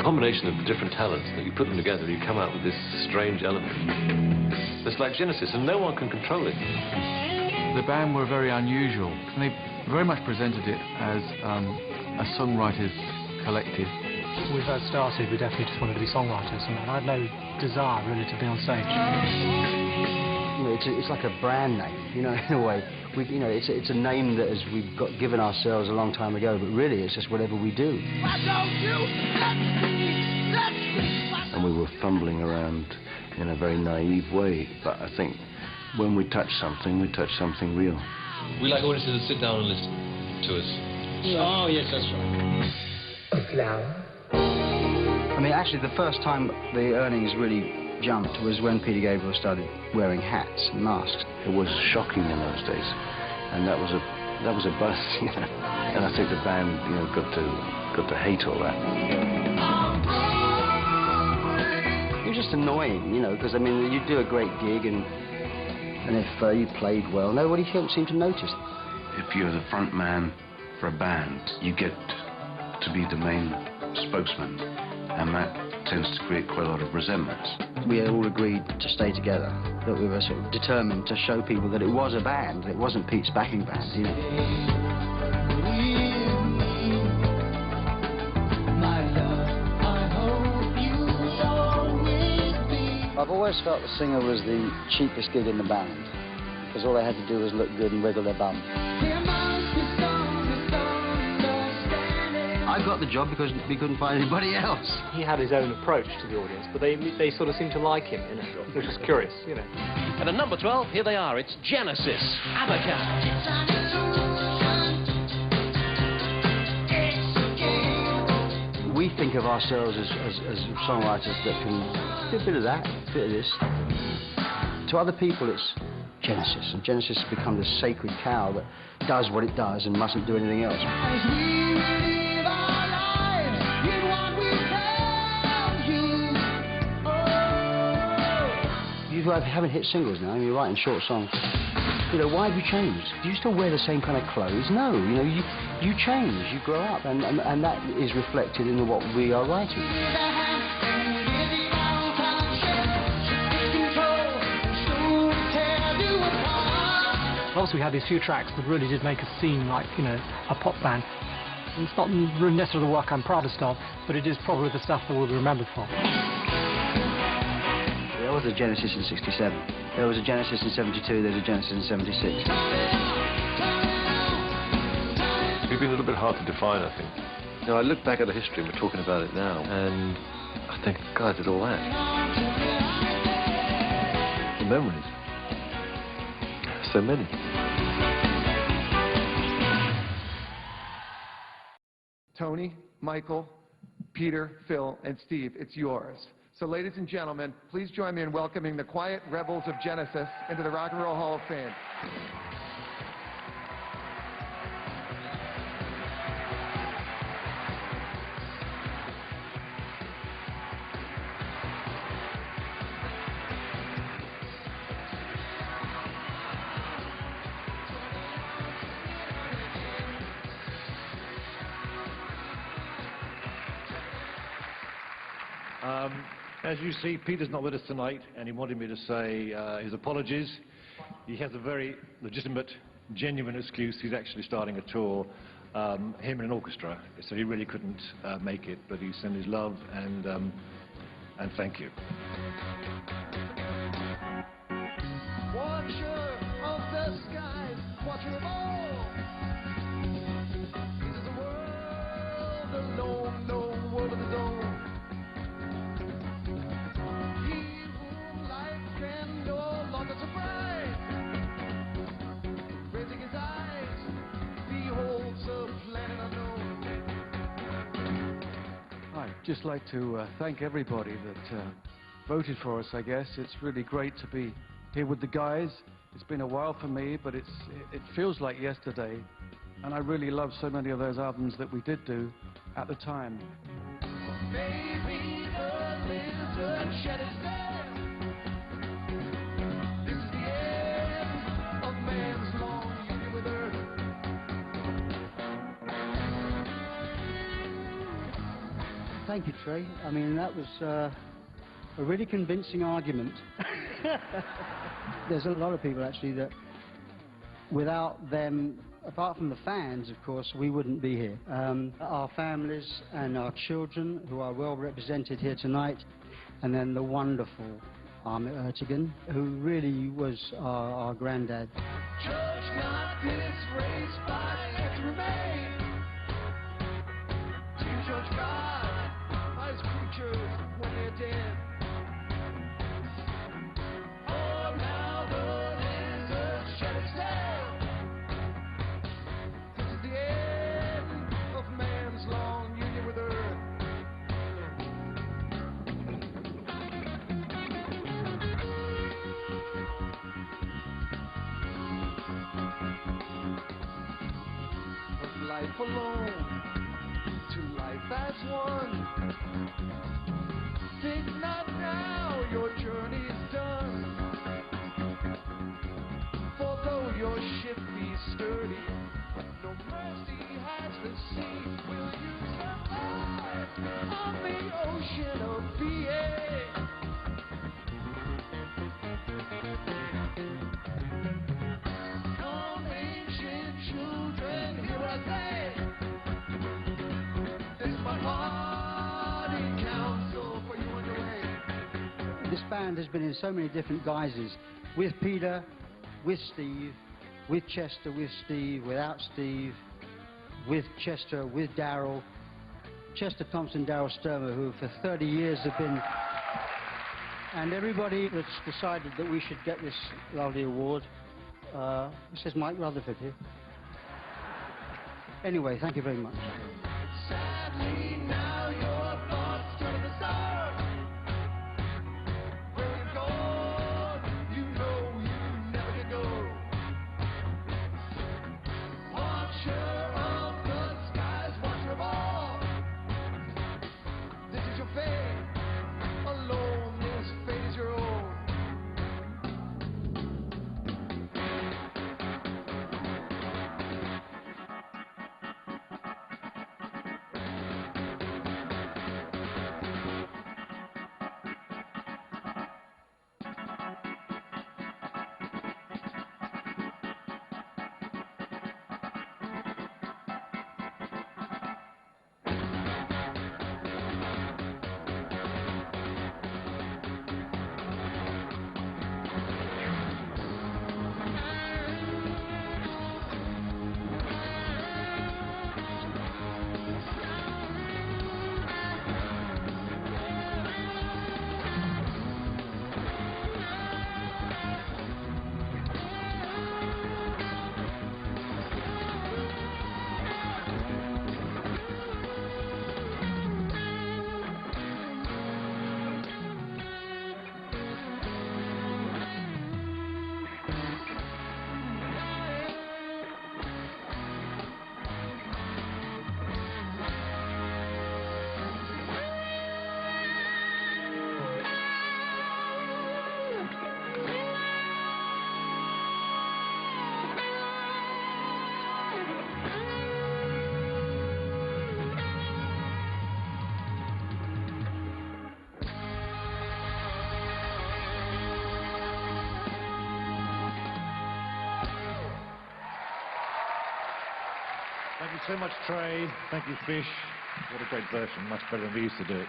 combination of the different talents, that you put them together, you come out with this strange element. It's like Genesis, and no one can control it. The band were very unusual, and they very much presented it as a songwriters collective. When we first started, we definitely just wanted to be songwriters, and I had no desire really to be on stage. You know, it's like a brand name, you know, in a way. You know, it's a name that we've given ourselves a long time ago, but really it's just whatever we do. And we were fumbling around in a very naive way, but I think when we touch something real. We like audiences to sit down and listen to us. Oh, yes, that's right. A flower. I mean, actually, the first time the earnings really jumped was when Peter Gabriel started wearing hats and masks. It was shocking in those days, and that was a buzz, you know. And I think the band, you know, got to hate all that. It was just annoying, you know, because I mean, you do a great gig, and if you played well, nobody seemed to notice. If you're the front man for a band, you get to be the main spokesman, and that tends to create quite a lot of resentments. We all agreed to stay together, that we were sort of determined to show people that it was a band, it wasn't Pete's backing band, you know. I've always felt the singer was the cheapest gig in the band, because all they had to do was look good and wiggle their bum. I got the job because we couldn't find anybody else. He had his own approach to the audience, but they sort of seemed to like him, you know, which was curious, you know. And at number 12, here they are. It's Genesis, Abacus. We think of ourselves as songwriters that can do a bit of that, a bit of this. To other people, it's Genesis, and Genesis has become this sacred cow that does what it does and mustn't do anything else. You haven't hit singles now, and you're writing short songs. You know, why have you changed? Do you still wear the same kind of clothes? No, you know, you change, you grow up, and that is reflected in what we are writing. Obviously, we had these few tracks that really did make us seem like, you know, a pop band. It's not necessarily the work I'm proudest of, but it is probably the stuff that we'll be remembered for. There was a Genesis in 67. There was a Genesis in 72. There's a Genesis in 76. It's been a little bit hard to define, I think. You know, I look back at the history, and we're talking about it now, and I think, God, did all that. The memories. So many. Tony, Michael, Peter, Phil, and Steve, it's yours. So, ladies and gentlemen, please join me in welcoming the quiet rebels of Genesis into the Rock and Roll Hall of Fame. As you see, Peter's not with us tonight, and he wanted me to say his apologies. He has a very legitimate, genuine excuse. He's actually starting a tour, him and an orchestra, so he really couldn't make it, but he sent his love and thank you. Watcher of the skies, watcher of all. This is a world alone, no world of his own. I'd just like to thank everybody that voted for us, I guess. It's really great to be here with the guys. It's been a while for me, but it feels like yesterday. And I really love so many of those albums that we did do at the time. Maybe the lizard shed his veil. This is the end of man's long union with earth. Thank you, Trey. I mean, that was a really convincing argument. There's a lot of people, actually, that without them, apart from the fans, of course, we wouldn't be here. Our families and our children, who are well represented here tonight, and then the wonderful Ahmet Ertegun, who really was our granddad. Judge not this race by its remain. Do you judge God by his creatures when they're dead? Oh, now the lizard shed its tail. This is the end of man's long union with earth. Life alone, to life as one. Think not now, your journey is done. For though your ship be sturdy, no mercy has the sea. Will you survive on the ocean of being? Come, ancient children, hear I say. This my parting counsel for you underway. This band has been in so many different guises, with Peter, with Steve, with Chester, with Steve, without Steve, with Chester, with Daryl, Chester Thompson, Daryl Sturmer, who for 30 years have been, and everybody that's decided that we should get this lovely award. This is Mike Rutherford here. Anyway, thank you very much. Sadly, now your thoughts turn to the stars. Where you've gone, you know you never can go. Watcher of the skies, watcher of all. This is your fate. Alone, this fate is your own. Thank you so much, Trey. Thank you, Fish. What a great version. Much better than we used to do it.